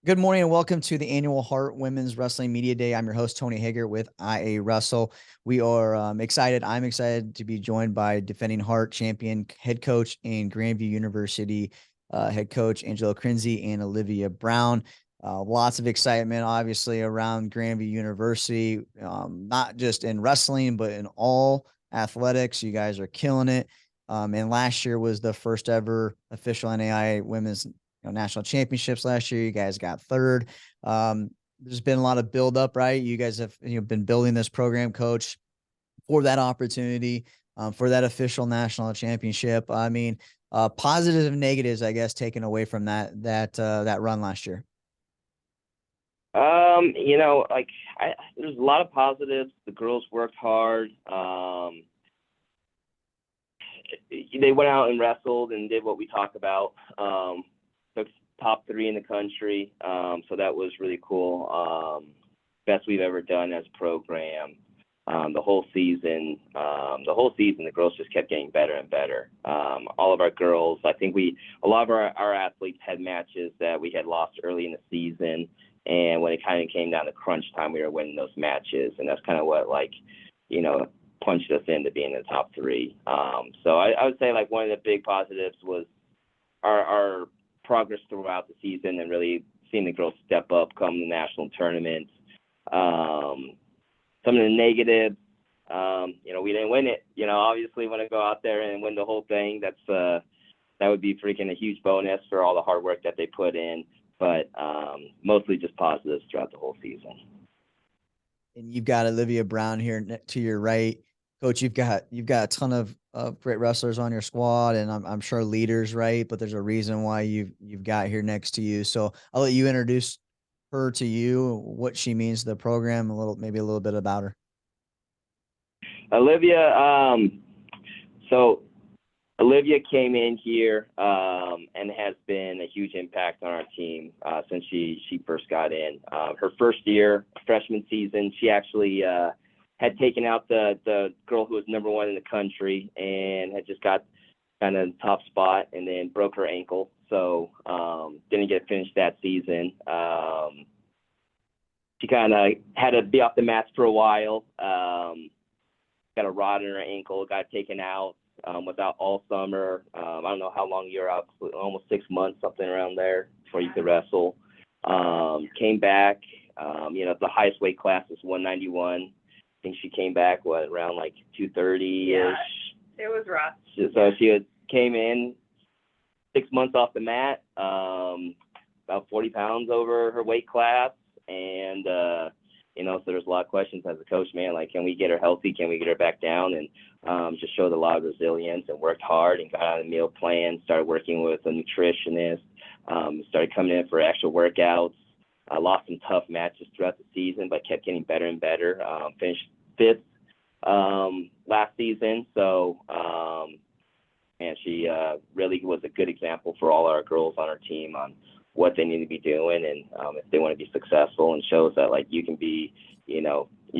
Good morning and welcome to the annual Heart Women's Wrestling Media Day. I'm your host, Tony Hager with IA Wrestle. We are excited. I'm excited to be joined by defending Heart champion, head coach in Grandview University, head coach Angela Crinzy and Olivia Brown. Lots of excitement, obviously, around Grandview University, not just in wrestling, but in all athletics. You guys are killing it. And last year was the first ever official NAIA Women's national championships last year. You guys got third. There's been a lot of build up, right? You guys have been building this program, coach, for that opportunity, for that official national championship. I mean, positives and negatives, I guess, taken away from that run last year. There's a lot of positives. The girls worked hard. They went out and wrestled and did what we talk about. Took top 3 in the country. So that was really cool. Best we've ever done as a program. The whole season, the girls just kept getting better and better. All of our girls, I think a lot of our athletes had matches that we had lost early in the season. And when it kind of came down to crunch time, we were winning those matches. And that's kind of what, punched us into being in the top 3. So I would say, one of the big positives was our progress throughout the season and really seeing the girls step up come the national tournaments. Some of the negatives, we didn't win it. Obviously, want to go out there and win the whole thing. That would be freaking a huge bonus for all the hard work that they put in. But mostly just positives throughout the whole season. And you've got Olivia Brown here to your right, coach. You've got a ton of great wrestlers on your squad, and I'm sure leaders, right? But there's a reason why you've got here next to you. So I'll let you introduce her to you, what she means to the program, maybe a little bit about her. Olivia, so Olivia came in here and has been a huge impact on our team since she first got in. Her first year, freshman season, she actually had taken out the girl who was number 1 in the country and had just got kind of top spot and then broke her ankle. So didn't get finished that season. She kind of had to be off the mats for a while. Got a rod in her ankle, got taken out. Was out all summer. I don't know how long you were out, almost 6 months, something around there before you could wrestle. Came back, the highest weight class is 191. I think she came back, around 230-ish. Yeah, it was rough. So she came in 6 months off the mat, about 40 pounds over her weight class. And, so there's a lot of questions as a coach, man, can we get her healthy? Can we get her back down? And just showed a lot of resilience and worked hard and got on a meal plan, started working with a nutritionist, started coming in for actual workouts. I lost some tough matches throughout the season, but kept getting better and better. Finished 5th last season. So, and she really was a good example for all our girls on our team on what they need to be doing and if they want to be successful, and shows that you can be, you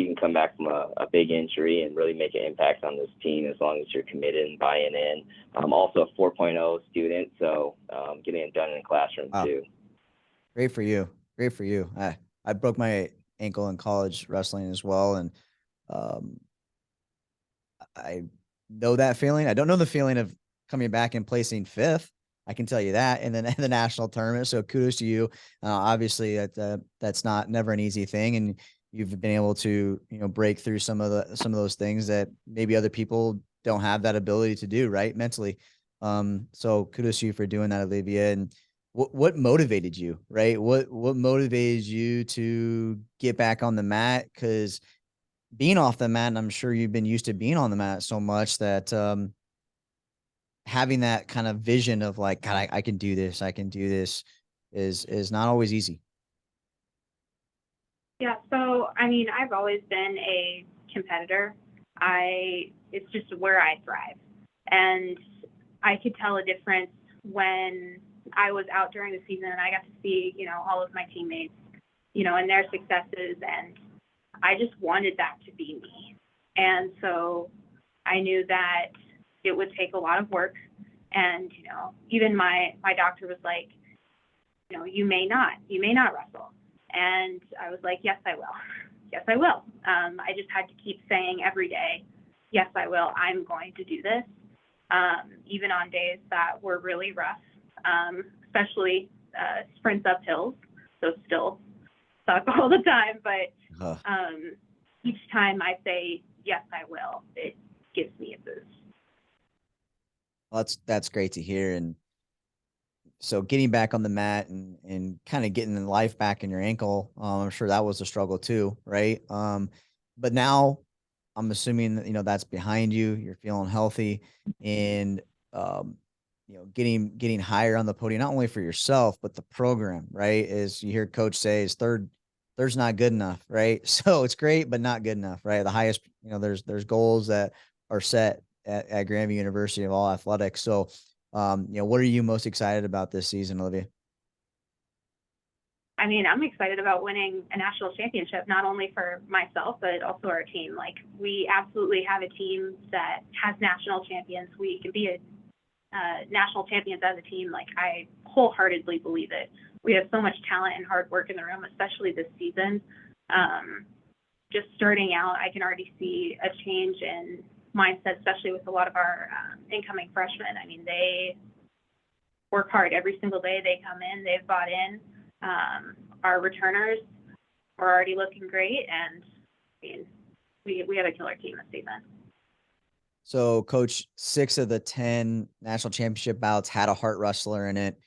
can come back from a big injury and really make an impact on this team as long as you're committed and buying in. Also a 4.0 student, so getting it done in the classroom too. Great for you. Great for you. I broke my ankle in college wrestling as well, and I know that feeling. I don't know the feeling of coming back and placing 5th. I can tell you that in the national tournament. So kudos to you. Obviously, that's never an easy thing, and you've been able to break through some of those things that maybe other people don't have that ability to do, right, mentally. So kudos to you for doing that, Olivia. And what motivated you, right? What motivated you to get back on the mat? Because being off the mat, and I'm sure you've been used to being on the mat so much that having that kind of vision of God, I can do this. I can do this is not always easy. Yeah. So, I've always been a competitor. It's just where I thrive. And I could tell a difference when I was out during the season and I got to see, all of my teammates, and their successes. And I just wanted that to be me. And so I knew that it would take a lot of work. And, even my doctor was like, you may not wrestle. And I was like, yes, I will. Yes, I will. I just had to keep saying every day, yes, I will. I'm going to do this. Even on days that were really rough, especially sprints up hills. So still suck all the time, but each time I say, yes, I will, it gives me a boost. Well, that's great to hear. And so getting back on the mat and kind of getting the life back in your ankle, I'm sure that was a struggle too, right? But now I'm assuming that, that's behind you. You're feeling healthy and, getting higher on the podium, not only for yourself, but the program, right? As you hear coach say, is third's not good enough, right? So it's great, but not good enough, right? The highest, there's goals that are set at Grandview University of all athletics. So, what are you most excited about this season, Olivia? I mean, I'm excited about winning a national championship, not only for myself, but also our team. Like, we absolutely have a team that has national champions. We can be national champions as a team. Like, I wholeheartedly believe it. We have so much talent and hard work in the room, especially this season. Just starting out, I can already see a change in mindset, especially with a lot of our incoming freshmen. I mean, they work hard every single day. They come in, they've bought in. Our returners are already looking great, and I mean, we have a killer team this season. So, Coach, 6 of the 10 national championship bouts had a Hart wrestler in it.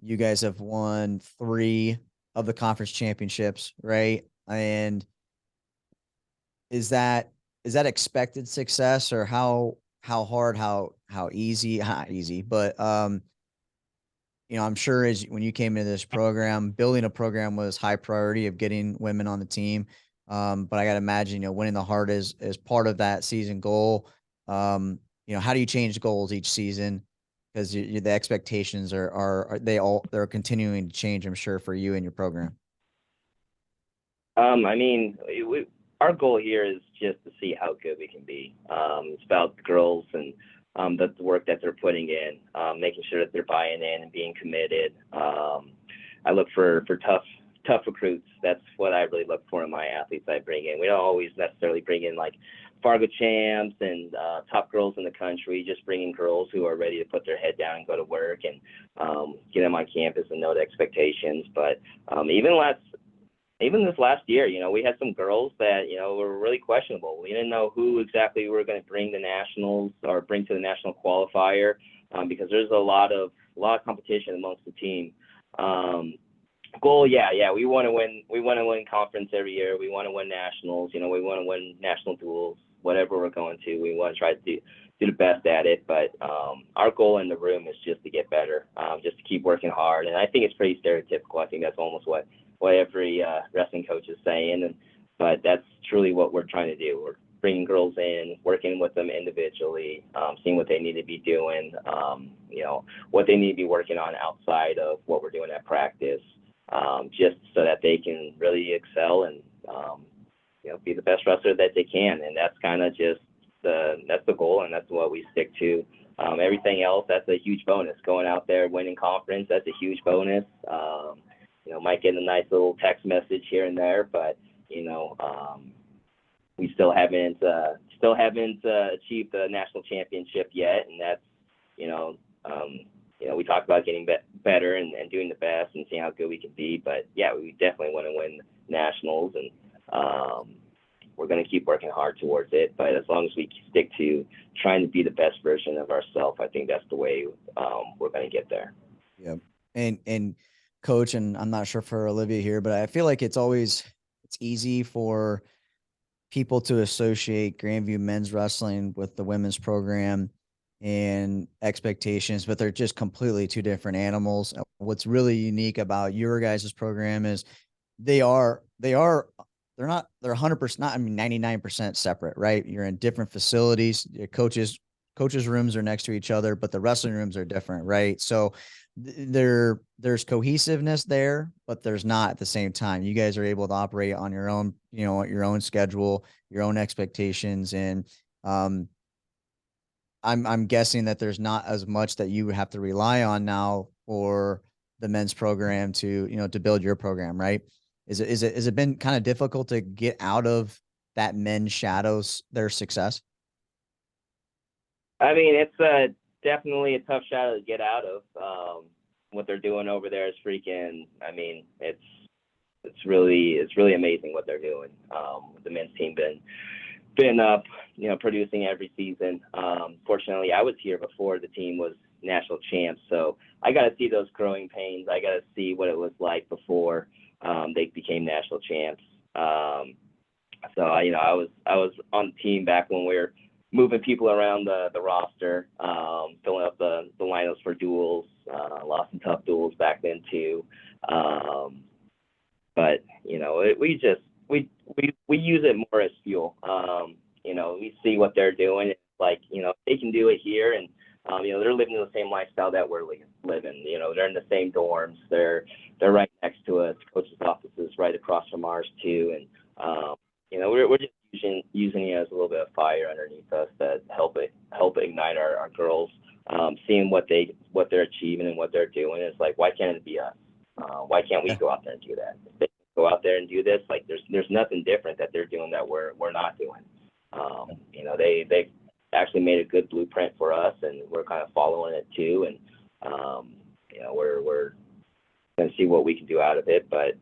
You guys have won 3 of the conference championships, right? And is that expected success, or how hard, how easy, not easy, but I'm sure as when you came into this program, building a program was high priority of getting women on the team. But I got to imagine, winning the Hart is part of that season goal. How do you change goals each season? Because the expectations they're continuing to change, I'm sure, for you and your program. I mean, our goal here is just to see how good we can be. It's about the girls and the work that they're putting in, making sure that they're buying in and being committed. I look for tough recruits. That's what I really look for in my athletes I bring in. We don't always necessarily bring in like Fargo champs and top girls in the country, just bringing girls who are ready to put their head down and go to work and get them on campus and know the expectations. But even this last year, we had some girls that, were really questionable. We didn't know who exactly we were going to bring to nationals or bring to the national qualifier because there's a lot of competition amongst the team. Goal, yeah, we want to win. We want to win conference every year. We want to win nationals. We want to win national duels, whatever we're going to. We want to try to do the best at it. But our goal in the room is just to get better, just to keep working hard. And I think it's pretty stereotypical. I think that's almost what every wrestling coach is saying, but that's truly what we're trying to do. We're bringing girls in, working with them individually, seeing what they need to be doing, what they need to be working on outside of what we're doing at practice, just so that they can really excel and be the best wrestler that they can. And that's kind of just that's the goal, and that's what we stick to. Everything else, that's a huge bonus. Going out there, winning conference, that's a huge bonus. Might get a nice little text message here and there, but we still haven't achieved the national championship yet, and that's we talk about getting better and doing the best and seeing how good we can be, but yeah, we definitely want to win nationals, and we're going to keep working hard towards it. But as long as we stick to trying to be the best version of ourselves, I think that's the way we're going to get there. Yeah, and Coach, and I'm not sure for Olivia here, but I feel like it's easy for people to associate Grandview men's wrestling with the women's program and expectations, but they're just completely 2 different animals. What's really unique about your guys' program is they're 100%, not, 99% separate, right? You're in different facilities. Your coaches' rooms are next to each other, but the wrestling rooms are different, right? So there's cohesiveness there, but there's not at the same time. You guys are able to operate on your own, your own schedule, your own expectations. And I'm guessing that there's not as much that you have to rely on now for the men's program to, to build your program, right? Has it been kind of difficult to get out of that men's shadows, their success? I mean, it's definitely a tough shot to get out of. What they're doing over there is freaking. I mean, it's really amazing what they're doing. The men's team been up, producing every season. Fortunately, I was here before the team was national champs, so I got to see those growing pains. I got to see what it was like before they became national champs. So I was on the team back when we were moving people around the roster, filling up the lineups for duels. Lost some tough duels back then too. But we use it more as fuel. We see what they're doing. It's like, they can do it here, and they're living the same lifestyle that we're living. They're in the same dorms. They're right next to us. Coach's office is right across from ours too, and we're just using it as a little bit of fire underneath us that help ignite our girls. Seeing what they're achieving and what they're doing, is like, why can't it be us? Why can't we go out there and do that? If they go out there and do this, like, there's nothing different that they're doing that we're not doing. They've actually made a good blueprint for us, and we're kind of following it too. And we're gonna see what we can do out of it. But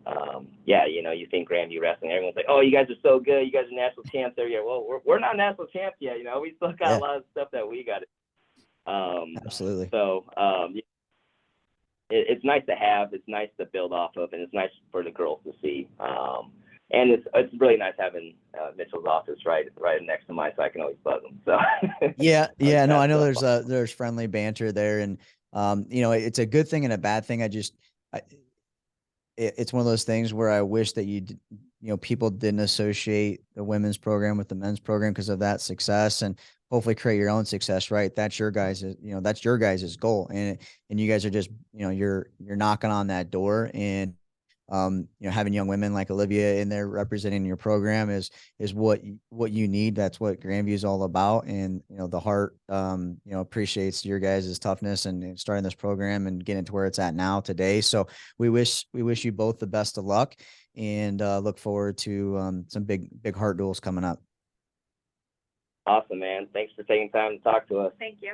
you think Grandview wrestling, everyone's like, oh, you guys are so good, you guys are national champs every year. Well, we're not national champs yet. We still got a lot of stuff that we got to. Absolutely. So it's nice to have. It's nice to build off of, and it's nice for the girls to see. And it's really nice having Mitchell's office right next to mine, so I can always bug them. So yeah, no, I know there's friendly banter there, and it's a good thing and a bad thing. It's one of those things where I wish that people didn't associate the women's program with the men's program because of that success, and hopefully create your own success, right? That's your guys', that's your guys' goal. And you guys are just, you're knocking on that door, and having young women like Olivia in there representing your program is what you need. That's what Grandview is all about. And, the Heart, appreciates your guys' toughness and starting this program and getting to where it's at now today. So we wish you both the best of luck, and look forward to some big Heart duels coming up. Awesome, man. Thanks for taking time to talk to us. Thank you.